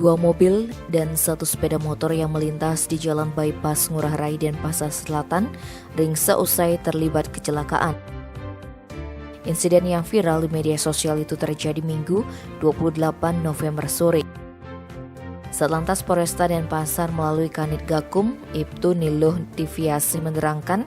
Dua mobil dan satu sepeda motor yang melintas di Jalan Bypass Ngurah Rai Denpasar Selatan ringsek usai terlibat kecelakaan. Insiden yang viral di media sosial itu terjadi Minggu 28 November sore. Satlantas Polresta Denpasar melalui Kanit Gakum, Ibtu Niluh Tiviasi menerangkan,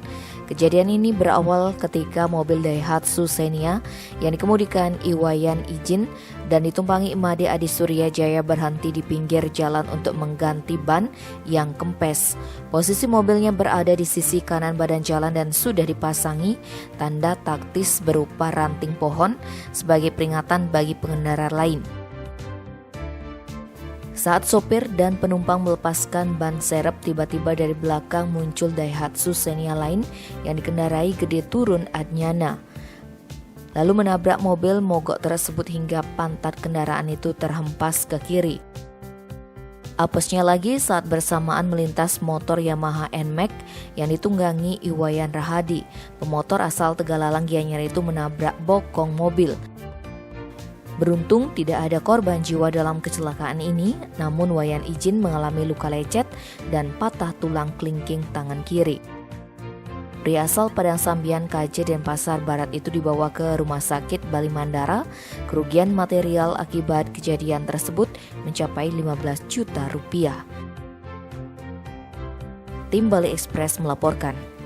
kejadian ini berawal ketika mobil Daihatsu Xenia yang dikemudikan Iwayan Ijin dan ditumpangi Imade Adi Surya Jaya berhenti di pinggir jalan untuk mengganti ban yang kempes. Posisi mobilnya berada di sisi kanan badan jalan dan sudah dipasangi tanda taktis berupa ranting pohon sebagai peringatan bagi pengendara lain. Saat sopir dan penumpang melepaskan ban serep, tiba-tiba dari belakang muncul Daihatsu Xenia lain yang dikendarai Gede Turun Adnyana. Lalu menabrak mobil mogok tersebut hingga pantat kendaraan itu terhempas ke kiri. Apesnya lagi saat bersamaan melintas motor Yamaha NMAX yang ditunggangi Iwayan Rahadi. Pemotor asal Tegalalang Gianyar itu menabrak bokong mobil. Beruntung tidak ada korban jiwa dalam kecelakaan ini, namun Wayan Ijin mengalami luka lecet dan patah tulang kelingking tangan kiri. Pria asal Padang Sambian KJ Denpasar Barat itu dibawa ke Rumah Sakit Bali Mandara. Kerugian material akibat kejadian tersebut mencapai 15 juta rupiah. Tim Bali Express melaporkan.